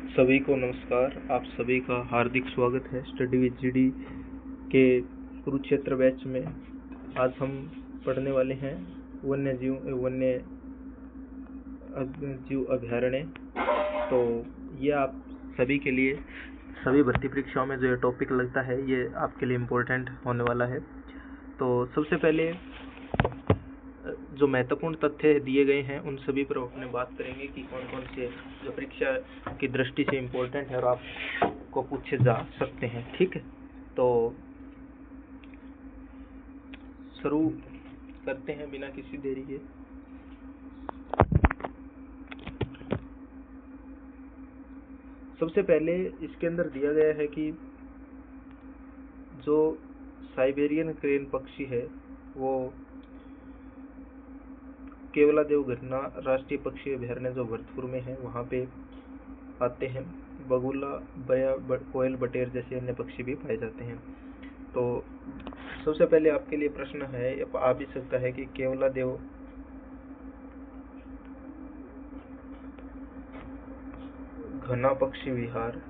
सभी को नमस्कार। आप सभी का हार्दिक स्वागत है स्टडी विद जीडी के कुरुक्षेत्र बैच में। आज हम पढ़ने वाले हैं वन्य जीव अभयारण्य। तो ये आप सभी के लिए सभी भर्ती परीक्षाओं में जो ये टॉपिक लगता है ये आपके लिए इम्पोर्टेंट होने वाला है। तो सबसे पहले जो महत्वपूर्ण तथ्य दिए गए हैं उन सभी पर अपने बात करेंगे कि कौन कौन से जो परीक्षा की दृष्टि से इम्पोर्टेंट है और आपको पूछे जा सकते हैं। ठीक है, तो शुरू करते हैं बिना किसी देरी के। सबसे पहले इसके अंदर दिया गया है कि जो साइबेरियन क्रेन पक्षी है वो केवलादेव घटना राष्ट्रीय पक्षी अभयारण्य जो भरतपुर में है वहाँ पे आते हैं। बगुला, बया, कोयल, बटेर जैसे अन्य पक्षी भी पाए जाते हैं। तो सबसे पहले आपके लिए प्रश्न है, आ भी सकता है कि केवलादेव घना पक्षी विहार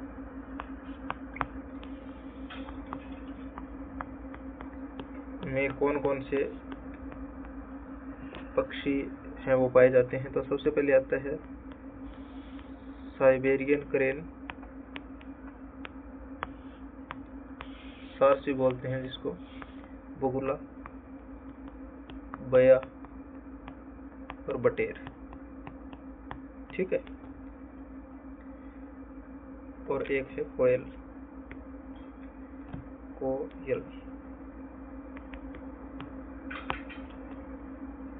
में कौन कौन से पक्षी हैं वो पाए जाते हैं। तो सबसे पहले आता है साइबेरियन क्रेन, सार्स भी बोलते हैं जिसको, बगुला, बया और बटेर। ठीक है, और एक है कोयल,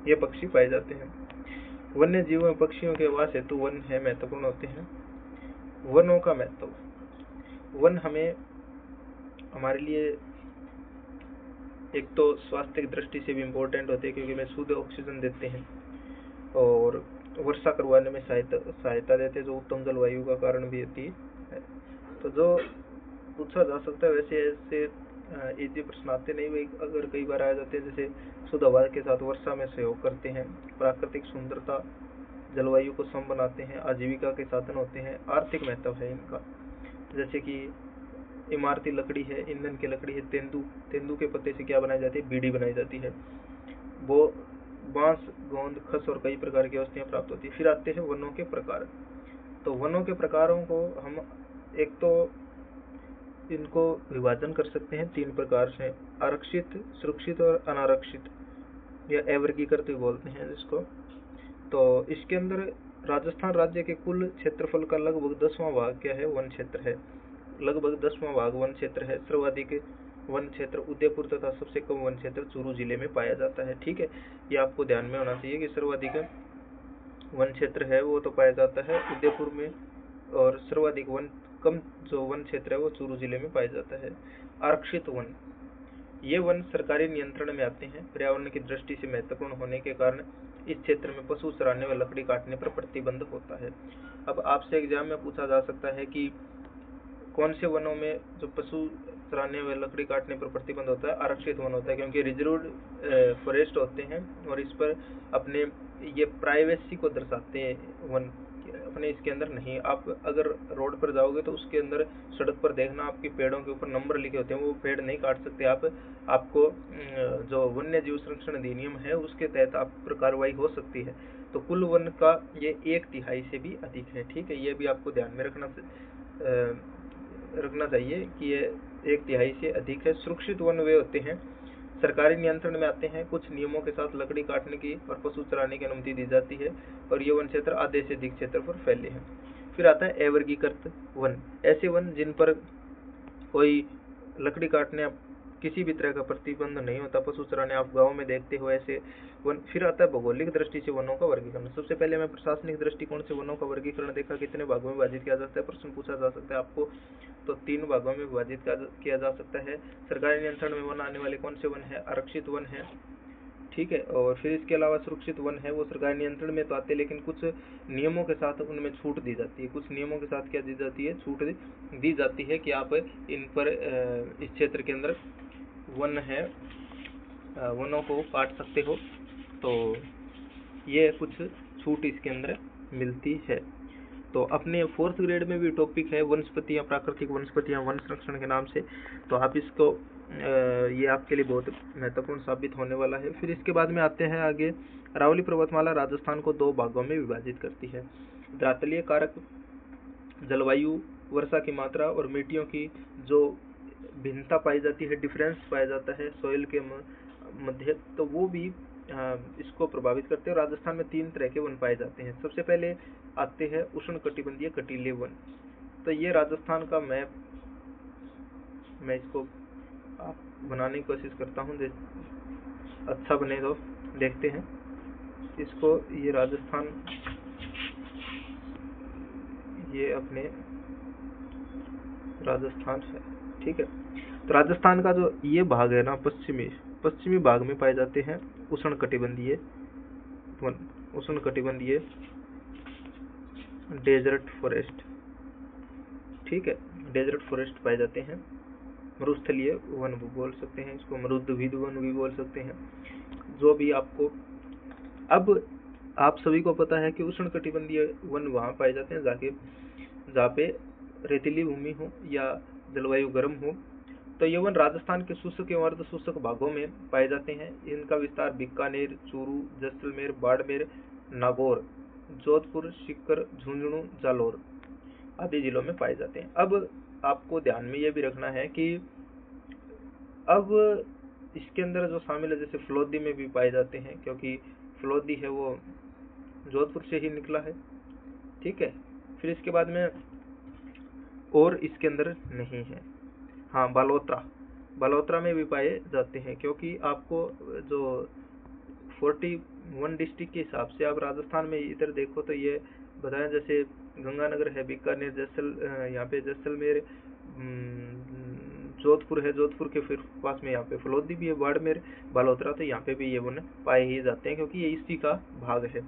ये पक्षी पाए जाते हैं। वन्य जीवों पक्षियों के आवास हेतु वन है महत्वपूर्ण होते हैं। वनों का महत्व, वन हमारे लिए एक तो स्वास्थ्य की दृष्टि से भी इम्पोर्टेंट होते हैं क्योंकि वे शुद्ध ऑक्सीजन देते हैं और वर्षा करवाने में सहायता देते हैं जो उत्तम जलवायु का कारण भी होती है। तो जो पूछा जा सकता है वैसे ऐसे इजी प्रश्न आते नहीं, वे अगर कई बार आ जाते हैं जैसे शुद्ध हवा के साथ वर्षा में सहयोग करते हैं, प्राकृतिक सुंदरता, जलवायु को सम बनाते हैं, आजीविका के साधन होते हैं, आर्थिक महत्व है इनका, जैसे कि इमारती लकड़ी है, ईंधन की लकड़ी है, तेंदू के पत्ते से क्या बनाई जाती है, बीड़ी बनाई जाती है, वो बांस, गोंद, खस और कई प्रकार की वस्तुएं प्राप्त होती है। फिर आते हैं वनों के प्रकार। तो वनों के प्रकारों को हम एक तो इनको विभाजन कर सकते हैं 3 प्रकार से, आरक्षित, सुरक्षित और अनारक्षित या अवर्गीकृत बोलते हैं जिसको। तो इसके अंदर राजस्थान राज्य के कुल क्षेत्रफल का लगभग 10वां भाग क्या है, वन क्षेत्र है। लगभग 10वां भाग वन क्षेत्र है। सर्वाधिक वन क्षेत्र उदयपुर तथा सबसे कम वन क्षेत्र चूरू जिले में पाया जाता है। ठीक है, ये आपको ध्यान में होना चाहिए कि सर्वाधिक वन क्षेत्र है वो तो पाया जाता है उदयपुर में और सर्वाधिक कम जो वन क्षेत्र है वो चूरू जिले में पाया जाता है। आरक्षित वन, ये वन सरकारी नियंत्रण में आते हैं। पर्यावरण की दृष्टि से महत्वपूर्ण होने के कारण इस क्षेत्र में पशु चराने व लकड़ी काटने पर प्रतिबंध होता है। अब आपसे एग्जाम में पूछा जा सकता है कि कौन से वनों में जो पशु चराने व लकड़ी काटने पर प्रतिबंध होता है, आरक्षित वन होता है, क्योंकि रिजर्व्ड फॉरेस्ट होते हैं और इस पर अपने ये प्राइवेसी को दर्शाते हैं वन अपने इसके अंदर नहीं। आप अगर रोड पर जाओगे तो उसके अंदर सड़क पर देखना आपके पेड़ों के ऊपर नंबर लिखे होते हैं, वो पेड़ नहीं काट सकते आप। आपको जो वन्य जीव संरक्षण अधिनियम है उसके तहत आप पर कार्रवाई हो सकती है। तो कुल वन का ये 1/3 से भी अधिक है। ठीक है, ये भी आपको ध्यान में रखना चाहिए कि ये 1/3 से अधिक है। सुरक्षित वन वे होते हैं सरकारी नियंत्रण में आते हैं, कुछ नियमों के साथ लकड़ी काटने की और पशु चराने की अनुमति दी जाती है और ये वन क्षेत्र आधे से अधिक क्षेत्र पर फैले हैं। फिर आता है अवर्गीकृत वन, ऐसे वन जिन पर कोई लकड़ी काटने किसी भी तरह का प्रतिबंध नहीं होता, पशु चराने आप गाँव में देखते हो ऐसे वन। फिर आता है भौगोलिक दृष्टि से वनों का वर्गीकरण। सबसे पहले हमें प्रशासनिक दृष्टिकोण से वनों का वर्गीकरण देखा, कितने भागों में विभाजित किया जाता है, प्रश्न पूछा जा सकता है आपको। तो 3 भागों में विभाजित किया जा सकता है। सरकारी नियंत्रण में वन आने वाले कौन से वन है, आरक्षित वन है। ठीक है, और फिर इसके अलावा सुरक्षित वन है वो सरकारी नियंत्रण में तो आते हैं लेकिन कुछ नियमों के साथ उनमें छूट दी जाती है। कुछ नियमों के साथ क्या दी जाती है, छूट दी जाती है कि आप इन पर इस क्षेत्र के अंदर वन है वनों को काट सकते हो। तो ये कुछ छूट इसके अंदर मिलती है। तो अपने 4th ग्रेड में भी टॉपिक है वनस्पतियाँ, प्राकृतिक वनस्पतियाँ, वन संरक्षण के नाम से, तो आप इसको ये आपके लिए बहुत महत्वपूर्ण साबित होने वाला है। फिर इसके बाद में आते हैं आगे, अरावली पर्वतमाला राजस्थान को 2 भागों में विभाजित करती है। धरातलीय कारक, जलवायु, वर्षा की मात्रा और मिट्टियों की जो भिन्नता पाई जाती है, डिफरेंस पाया जाता है सॉइल के मध्य, तो वो भी इसको प्रभावित करते हैं। राजस्थान में 3 तरह के वन पाए जाते हैं। सबसे पहले आते हैं उष्णकटिबंधीय कटीले वन। तो ये राजस्थान का मैप मैं इसको बनाने की कोशिश करता हूँ, अच्छा बने तो देखते हैं इसको। ये राजस्थान, ये अपने राजस्थान है, ठीक है। तो राजस्थान का जो ये भाग है ना, पश्चिमी भाग में पाए जाते हैं उष्णकटिबंधीय वन, उष्णकटिबंधीय डेजर्ट फॉरेस्ट, ठीक है। डेजर्ट फॉरेस्ट पाए जाते हैं। मरुस्थलीय वन भी बोल सकते हैं इसको, मरुद्भिद वन भी बोल सकते हैं, जो भी आपको। अब आप सभी को पता है कि उष्णकटिबंधीय वन वहाँ पाए जाते हैं जहाँ पे रेतीली भूमि हो या जलवायु गर्म हो। तो ये वन राजस्थान के शुष्क एवं अर्ध शुष्क भागों में पाए जाते हैं। इनका विस्तार बीकानेर, चूरू, जैसलमेर, बाड़मेर, नागौर, जोधपुर, सीकर, झुंझुनू, जालौर आदि जिलों में पाए जाते हैं। अब आपको ध्यान में ये भी रखना है कि अब इसके अंदर जो शामिल है, जैसे फलोदी में भी पाए जाते हैं, क्योंकि फलोदी है वो जोधपुर से ही निकला है, ठीक है। फिर इसके बाद में और इसके अंदर नहीं है, हाँ, बालोतरा में भी पाए जाते हैं, क्योंकि आपको जो 41 डिस्ट्रिक्ट के हिसाब से आप राजस्थान में इधर देखो तो ये बताया, जैसे गंगानगर है, बीकानेर, यहाँ पे जैसलमेर, जोधपुर है, जोधपुर के फिर पास में यहाँ पे फलोदी भी है, बाड़मेर, बालोतरा, तो यहाँ पे भी ये वन पाए ही जाते हैं, क्योंकि ये इसी का भाग है,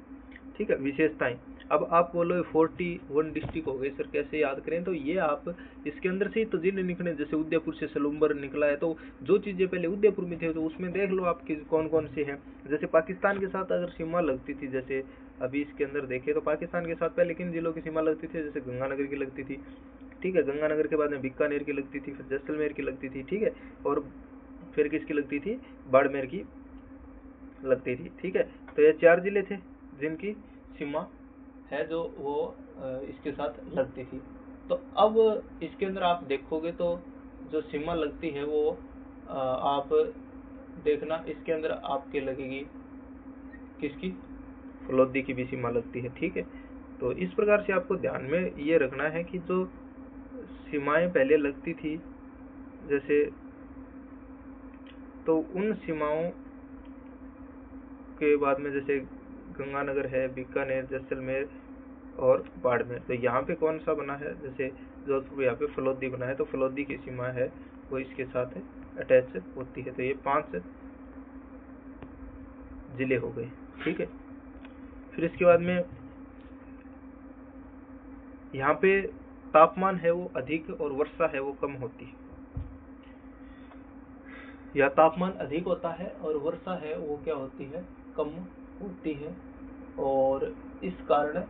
ठीक है। विशेषताएं, अब आप बोलो 41 डिस्ट्रिक्ट हो गए सर, कैसे याद करें? तो ये आप इसके अंदर से ही तो जिले निकले, जैसे उदयपुर से सलूम्बर निकला है, तो जो चीजें पहले उदयपुर में थे तो उसमें देख लो आपकी कौन कौन से हैं। जैसे पाकिस्तान के साथ अगर सीमा लगती थी, जैसे अभी इसके अंदर देखे तो पाकिस्तान के साथ पहले किन जिलों की सीमा लगती थी? जैसे गंगानगर की लगती थी, ठीक है। गंगानगर के बाद में बीकानेर की लगती थी, फिर जैसलमेर की लगती थी, ठीक है, और फिर किसकी लगती थी? बाड़मेर की लगती थी, ठीक है। तो ये 4 जिले थे जिनकी सीमा है जो वो इसके साथ लगती थी। तो अब इसके अंदर आप देखोगे तो जो सीमा लगती है वो आप देखना, इसके अंदर आपके लगेगी किसकी? फलोदी की भी सीमा लगती है, ठीक है। तो इस प्रकार से आपको ध्यान में ये रखना है कि जो सीमाएं पहले लगती थी, जैसे, तो उन सीमाओं के बाद में जैसे गंगानगर है, बीकानेर, जैसलमेर और बाड़मेर, तो यहाँ पे कौन सा बना है? जैसे जोधपुर, यहाँ पे फलोदी बना है, तो फलोदी की सीमा है वो इसके साथ अटैच होती है। तो ये 5 जिले हो गए, ठीक है। फिर इसके बाद में यहाँ पे तापमान है वो अधिक और वर्षा है वो कम होती है, या तापमान अधिक होता है और वर्षा है वो क्या होती है? कम होती है। और इस कारण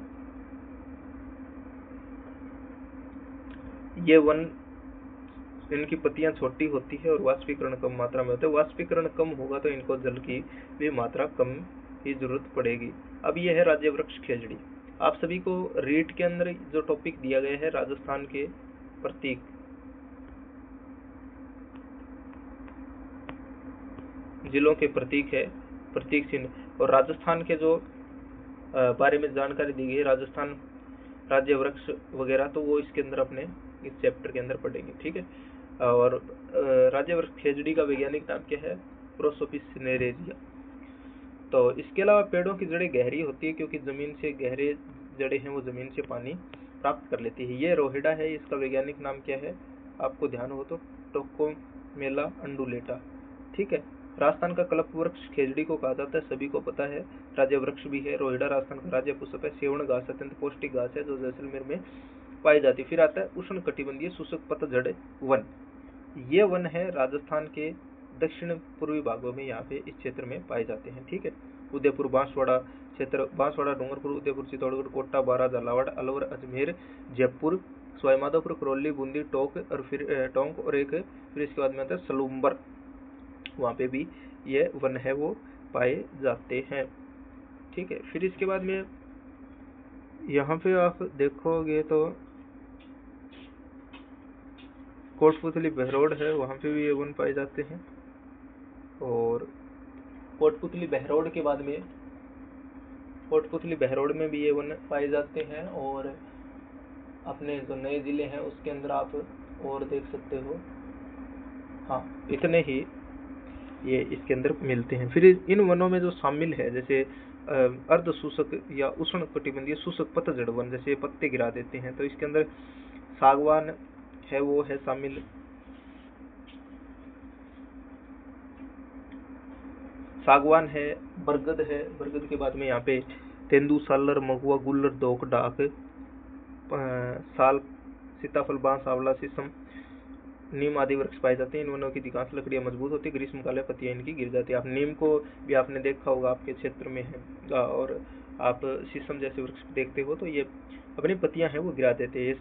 ये वन, इनकी पत्तियां छोटी होती है और वाष्पीकरण कम मात्रा में होता है। वाष्पीकरण कम होगा तो इनको जल की भी मात्रा कम की जरूरत पड़ेगी। अब ये है राज्य वृक्ष खेजड़ी। आप सभी को रीट के अंदर जो टॉपिक दिया गया है, राजस्थान के प्रतीक, जिलों के प्रतीक है, प्रतीक चिन्ह, और राजस्थान के जो बारे में जानकारी दी गई है, राजस्थान राज्य वृक्ष वगैरह, तो वो इसके अंदर अपने इस चैप्टर के अंदर पढ़ेंगे, ठीक है। और राज्य वृक्ष खेजड़ी का वैज्ञानिक नाम क्या है? Prosopis cineraria. तो इसके अलावा पेड़ों की जड़ें गहरी होती है, क्योंकि जमीन से गहरे जड़ें हैं वो जमीन से पानी प्राप्त कर लेती है। ये रोहिडा है, इसका वैज्ञानिक नाम क्या है? आपको ध्यान हो तो टोकोमेला अंडुलेटा, ठीक है। राजस्थान का कल्प वृक्ष खेजड़ी को कहा जाता है, सभी को पता है। राज्य वृक्ष भी है रोहिडा, राजस्थान का राज्य पुष्प है। सेवण घास अत्यंत पौष्टिक घास है जो जैसलमेर में पाई जाती है। फिर आता है उष्ण कटिबंधीय शुष्क पतझड़ वन। ये वन है राजस्थान के दक्षिण पूर्वी भागों में, यहाँ पे इस क्षेत्र में पाए जाते हैं, ठीक है। उदयपुर, बांसवाड़ा, क्षेत्र बांसवाड़ा, डूंगरपुर, उदयपुर, चित्तौड़गढ़, कोटा, बारा, झालावाड़, अलवर, अजमेर, जयपुर, सवाईमाधोपुर, करौली, बूंदी, टोंक और फिर टोंक और एक फिर इसके बाद में आता है सलूम्बर, वहाँ पे भी ये वन है वो पाए जाते हैं। ठीक है, फिर इसके बाद में यहाँ पे आप देखोगे तो कोटपुतली बहरोड है, वहाँ पे भी ये वन पाए जाते हैं। और कोटपुतली बहरोड के बाद में कोटपुतली बहरोड में भी ये वन पाए जाते हैं। और अपने जो नए जिले हैं उसके अंदर आप और देख सकते हो। हाँ, इतने ही ये इसके अंदर मिलते हैं। फिर इन वनों में जो शामिल है जैसे अर्ध शुष्क या उष्ण कटिबंधीय शुष्क पतझड़ वन, जैसे पत्ते गिरा देते हैं, तो इसके अंदर सागवान है वो है शामिल, सागवान है, बरगद है, बरगद के बाद में यहाँ पे तेंदू, सालर, महुआ, गुल्लर, दोक, डाक, साल, सीताफल, बांस, आंवला, शीशम, नीम आदि वृक्ष पाए जाते हैं। इन वनों की अधिकांश लकड़ियां मजबूत होती है, ग्रीष्मकाल में पत्तियां इनकी गिर जाती है। आप नीम को भी आपने देखा होगा, आपके क्षेत्र में है, और आप शीशम जैसे वृक्ष देखते हो तो ये अपनी पत्तियां हैं वो गिरा देते हैं।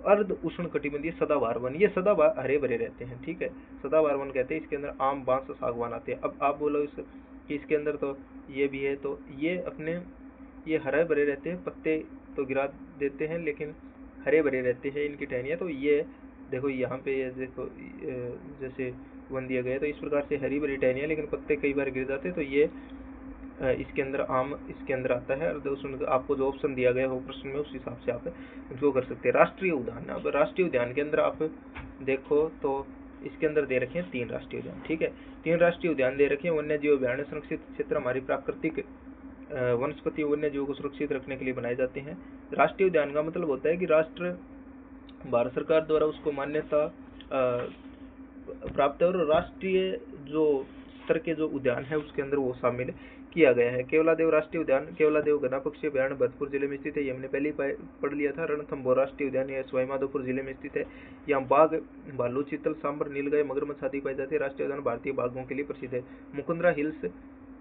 अर्ध उष्ण कटिबंधीय सदाबहार वन, ये सदाबहार हरे भरे रहते हैं। ठीक है, सदाबहार वन कहते हैं। इसके अंदर आम, बांस, सागवान आते हैं। अब आप बोलो इसके अंदर तो ये भी है, तो ये अपने ये हरे भरे रहते हैं, पत्ते तो गिरा देते हैं लेकिन हरे भरे रहते हैं इनकी टहनियाँ। तो ये देखो यहाँ पे ये देखो जैसे वन दिया गया तो इस प्रकार से हरी भरी टहनियाँ लेकिन पत्ते कई बार गिर जाते हैं, तो ये इसके अंदर आम इसके अंदर आता है। और आपको जो ऑप्शन दिया गया हो प्रश्न में उस हिसाब से आप इसको कर सकते हैं। राष्ट्रीय उद्यान, अब राष्ट्रीय उद्यान के अंदर आप देखो तो इसके अंदर दे रखे हैं 3 राष्ट्रीय उद्यान। ठीक है, 3 राष्ट्रीय उद्यान दे रखे हैं। वन्य जीव अभ्यारण्य संरक्षित क्षेत्र हमारी प्राकृतिक वनस्पति वन्य जीवों को सुरक्षित रखने के लिए बनाए जाते हैं। राष्ट्रीय उद्यान का मतलब होता है कि राष्ट्र भारत सरकार द्वारा उसको मान्यता प्राप्त है और राष्ट्रीय जो स्तर के जो उद्यान है उसके अंदर वो शामिल किया गया है। केवलादेव राष्ट्रीय उद्यान, केवलादेव गना पक्षी अभ्यारण्य भरतपुर जिले में स्थित है, ये हमने पहले ही पढ़ लिया था। रणथंभौर राष्ट्रीय उद्यान यह सवाईमाधोपुर जिले में स्थित है। यहाँ बाघ, भालू, चीतल, सांबर, नीलगाय, मगरमच्छ आदि पाई जाती है। राष्ट्रीय उद्यान भारतीय बाघों के लिए प्रसिद्ध है। मुकुंदरा हिल्स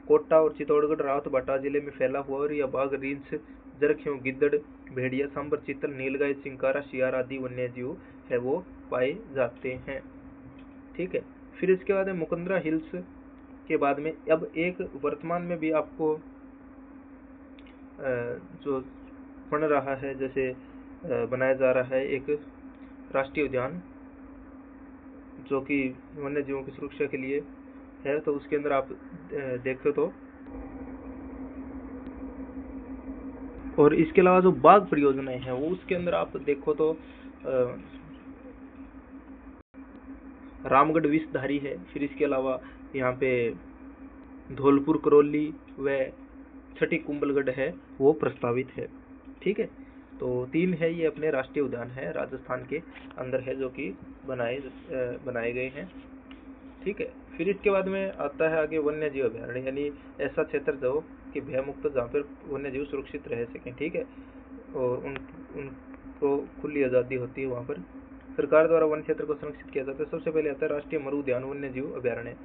कोटा और चित्तौड़गढ़ रावतबाटा जिले में फैला हुआ और यह बाघ, रींछ, जरख्यों, गिद्दड़, भेड़िया, सांबर, चीतल, नीलगाय, चिंकारा, शियार आदि वन्य जीव है वो पाए जाते हैं। ठीक है, फिर इसके बाद मुकुंदरा हिल्स के बाद में अब एक वर्तमान में भी आपको जो बन रहा है जैसे बनाया जा रहा है एक राष्ट्रीय उद्यान जो कि वन्य जीवों की सुरक्षा के लिए है, तो उसके अंदर आप देखते तो और इसके अलावा जो बाघ परियोजनाएं हैं वो उसके अंदर आप देखो तो रामगढ़ विषधारी है। फिर इसके अलावा यहाँ पे धौलपुर, करौली व छठी कुंभलगढ़ है वो प्रस्तावित है। ठीक है, तो 3 है ये अपने राष्ट्रीय उद्यान है राजस्थान के अंदर है जो कि बनाए गए हैं। ठीक है, फिर इसके बाद में आता है आगे वन्य जीव अभ्यारण्य, यानी ऐसा क्षेत्र जो कि भय मुक्त जहाँ पर वन्य जीव सुरक्षित रह सकें। ठीक है, और उनको खुली आज़ादी होती है वहाँ पर। सरकार द्वारा वन क्षेत्र को संरक्षित किया जाता है। सबसे पहले आता है राष्ट्रीय मरु उद्यान वन्य जीव अभ्यारण्य,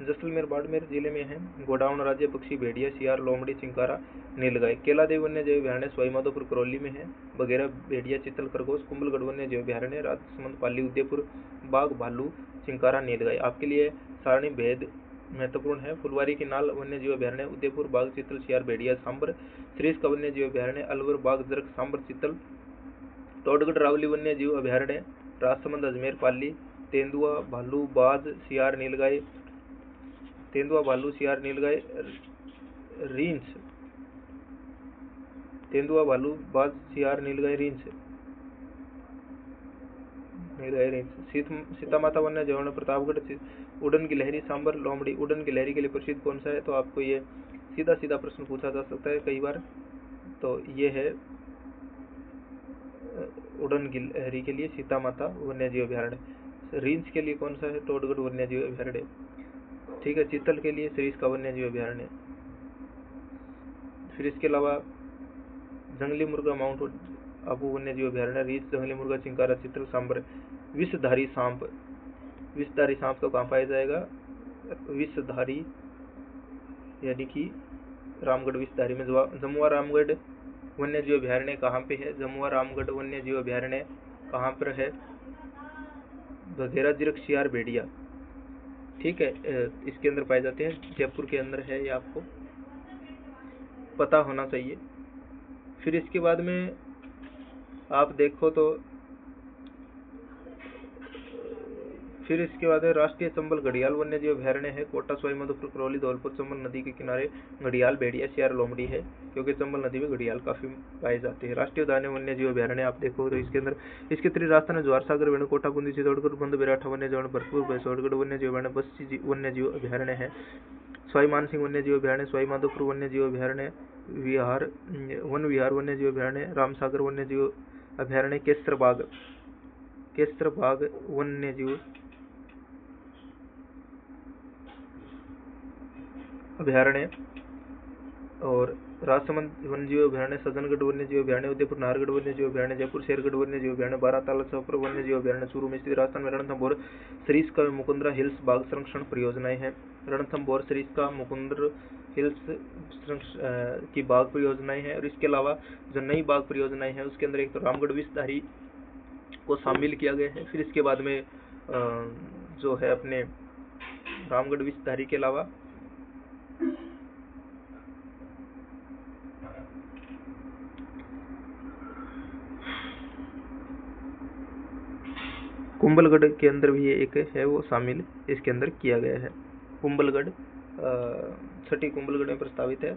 जैसलमेर बाड़मेर जिले में है। गोडाउन राज्य पक्षी, भेड़िया, सियार, लोमड़ी, चिंकारा, नीलगाय। केलादेव वन्य जीव अभ्यारण्य सवाईमाधोपुर, करौली में है। बगेरा, भेड़िया, चित्तल, खरगोश। कुंभलगढ़ वन्य जीव अभ्यारण्य राजसमंद, पाली, उदयपुर। बाघ, भालू, चिंकारा, नीलगाय। आपके लिए सारणी भेद महत्वपूर्ण है। फुलवारी की नाल वन्य जीव अभ्यारण्य उदयपुर, बाघ, चित्तल, सियार, भेड़िया, सांबर। श्रीष का वन्य जीव अभ्यारण्य अलवर, बाघ, जरख, सांबर, चित्तल। टोडगढ़ रावली वन्य जीव अभ्यारण्य राजसमंद, अजमेर, पाली। तेंदुआ, भालू, बाज, सियार, नीलगाय। तेंदुआ, भालू, सियार, नीलगाय, रींछ। तेंदुआ, भालू, बाज, सियार, नीलगाय, रींछ। सीता माता वन्य जीव प्रतापगढ़, उड़न गिलहरी, सांबर, लोमड़ी। उड़न गिलहरी के लिए प्रसिद्ध कौन सा है, तो आपको ये सीधा प्रश्न पूछा जा सकता है कई बार। तो ये है उड़न गिलहरी के लिए सीता माता वन्य जीव अभ्यारण्य। रींछ के लिए कौन सा है, टोडगढ़ वन्य जीव अभ्यारण्य। ठीक है, चीतल के लिए श्रीष का वन्य जीव अभ्यारण्य। फिर इसके अलावा जंगली मुर्गा माउंट आबू वन्य जीव अभ्यारण्य, रींछ, जंगली मुर्गा, चिंकारा, चित्तल, सांबर। विषधारी सांप, विषधारी सांप तो कहाँ पाया जाएगा, विषधारी यानी कि रामगढ़ विस्तारी में जमुआ रामगढ़ वन्य जीव अभ्यारण्य कहाँ पे है? जमुआ रामगढ़ वन्य जीव अभ्यारण्य कहाँ पर है? बघेरा जिरक सियार भेड़िया, ठीक है, इसके अंदर पाए जाते हैं, जयपुर के अंदर है, ये आपको पता होना चाहिए। फिर इसके बाद में आप देखो तो फिर इसके बाद राष्ट्रीय चंबल घड़ियाल वन्य जीव अभ्यारण्य है, कोटा, सवाई माधोपुर, करौली, धौलपुर। चंबल नदी के किनारे घड़ियाल, भेड़िया, सियार, लोमड़ी है, क्योंकि चंबल नदी में घड़ियाल काफी पाए जाते हैं। राष्ट्रीय उद्यान वन्य जीव अभ्यारण्य आप देखो तो इसके अंदर इसके अतिरिक्त राजस्थान में ज्वार सागर, वेणुकोटा, बूंदी, चित्तौड़गढ़, बंद बेराठा वन्य जीव, भरतपुर, भैंसोड़गढ़ वन्य जीव अभ्यारण्य, बस्सी वन्य जीव अभ्यारण्य है, सवाई मानसिंह वन्य जीव अभ्यारण्य, सवाई माधोपुर वन्य जीव अभ्यारण्य, वन विहार वन्य जीव अभ्यारण्य, रामसागर वन्य जीव अभ्यारण्य, केसरबाग वन्य जीव अभ्यारण्य, और राजसमंद वन्य जीव अभ्यारण्य, सज्जनगढ़ वन्य जीव अभ्यारण्य, उदयपुर नाहरगढ़ वन्य जीव अभ्यारण्य, जयपुर शेरगढ़ वन्य जीव अभ्यारण्य, बाराताला चौपर वन्य जीव अभ्यारण्य, चूरू में स्थित। राजस्थान में रणथंभौर सरिस्का में मुकुंदरा हिल्स बाघ संरक्षण परियोजनाएं हैं। रणथंभौर सरिस्का मुकुंदर हिल्स की बाघ परियोजनाएं हैं। और इसके अलावा जो नई बाघ परियोजनाएं हैं उसके अंदर एक तो रामगढ़ विस्तारी को शामिल किया गया है। फिर इसके बाद में जो है अपने रामगढ़ विस्तारी के अलावा कुंभलगढ़ के अंदर भी एक है वो शामिल इसके अंदर किया गया है। कुंभलगढ़ छठी कुंभलगढ़ में प्रस्तावित है,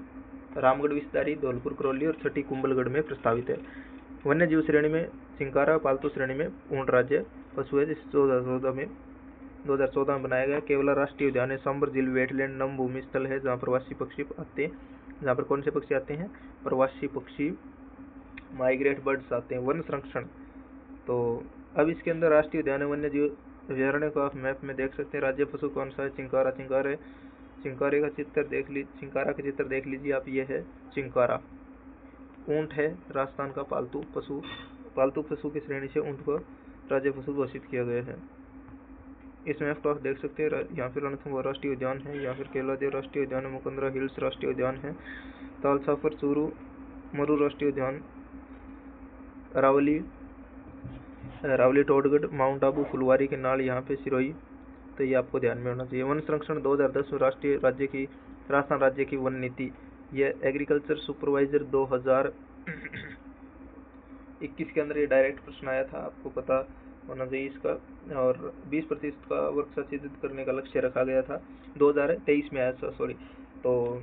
रामगढ़ विस्तारी, धौलपुर, करौली और छठी कुंभलगढ़ में प्रस्तावित है। वन्य जीव श्रेणी में चिंकारा, पालतू श्रेणी में पूर्ण राज्य पशु है, जिस 2014 में बनाया गया। केवला राष्ट्रीय उद्यान है, सांबर झील वेटलैंड नम भूमि स्थल है जहाँ प्रवासी पक्षी आते हैं। जहाँ पर कौन से पक्षी आते हैं? प्रवासी पक्षी, माइग्रेट बर्ड्स आते हैं। वन संरक्षण, तो अब इसके अंदर राष्ट्रीय उद्यान वन्य जीव अभ्यारण्य को आप मैप में देख सकते हैं। राज्य पशु कौन सा है? चिंकारा। चिंकारे का चित्र देख लीजिए, चिंकारा का चित्र देख लीजिए आप, ये है चिंकारा। ऊंट है राजस्थान का पालतू पशु की श्रेणी से ऊंट को राज्य पशु घोषित किया गया है। इस मैप को आप देख सकते हैं। यहाँ फिर रणथंभौर राष्ट्रीय उद्यान है, यहाँ फिर केवलादेव राष्ट्रीय उद्यान है, मुकुंदरा हिल्स राष्ट्रीय उद्यान है, तालछापर, चूरू, मरू राष्ट्रीय उद्यान, अरावली, टोडगढ़, माउंट आबू, फुलवारी के नाल, यहाँ पे सिरोही, तो ये आपको ध्यान में होना चाहिए। वन संरक्षण 2010 राजस्थान राज्य की वन नीति, ये एग्रीकल्चर सुपरवाइजर 2021 के अंदर ये डायरेक्ट प्रश्न आया था, आपको पता होना चाहिए इसका। और 20% का वर्कशॉप सिद्ध करने का लक्ष्य रखा गया था, 2023 में आया था, सॉरी। तो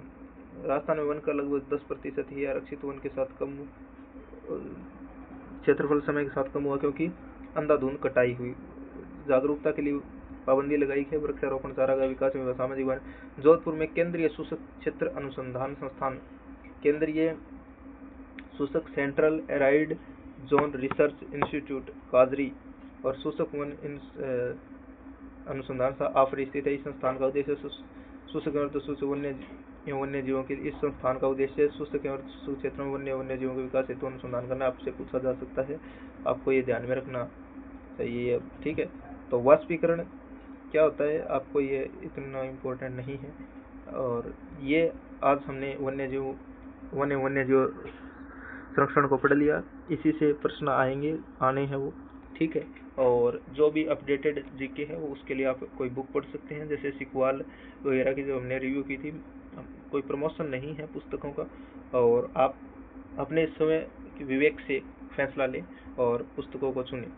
राजस्थान में वन का लगभग 10% ही आरक्षित वन के साथ कम क्षेत्रफल समय के साथ कम हुआ, क्योंकि अंधाधुंध कटाई हुई। जागरूकता के लिए पाबंदी लगाई है। वृक्षारोपण, चारागाह विकास में सामाजिक वन। जोधपुर में केंद्रीय शुष्क क्षेत्र अनुसंधान संस्थान, केंद्रीय शुष्क central arid zone research institute काजरी और शुष्क वन अनुसंधान आफरी स्थित है। इस संस्थान का उद्देश्य शुष्क और शुष्क वन्य जीवों के इस संस्थान का उद्देश्य शुष्क और शुष्क क्षेत्रों में वन्य जीवों के विकास हेतु अनुसंधान करना। आपसे पूछा जा सकता है, आपको ये ध्यान में रखना चाहिए, ठीक है। तो वाष्पीकरण क्या होता है, आपको ये इतना इम्पोर्टेंट नहीं है। और ये आज हमने वन्य जीव संरक्षण को पढ़ लिया, इसी से प्रश्न आने हैं वो, ठीक है। और जो भी अपडेटेड जीके है वो उसके लिए आप कोई बुक पढ़ सकते हैं, जैसे सिकवाल वगैरह की जो हमने रिव्यू की थी। कोई प्रमोशन नहीं है पुस्तकों का, और आप अपने समय विवेक से फैसला लें और पुस्तकों को चुनें।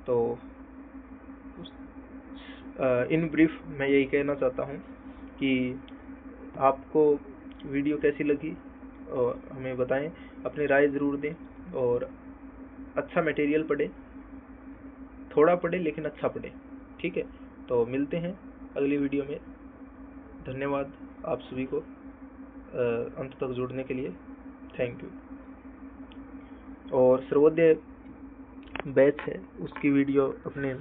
तो इन ब्रीफ मैं यही कहना चाहता हूँ कि आपको वीडियो कैसी लगी और हमें बताएं, अपनी राय ज़रूर दें, और अच्छा मटेरियल पढ़ें, थोड़ा पढ़ें लेकिन अच्छा पढ़ें, ठीक है। तो मिलते हैं अगली वीडियो में। धन्यवाद आप सभी को अंत तक जुड़ने के लिए, थैंक यू। और सर्वोदय बैच है, उसकी वीडियो अपने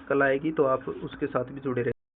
कल आएगी, तो आप उसके साथ भी जुड़े रहें।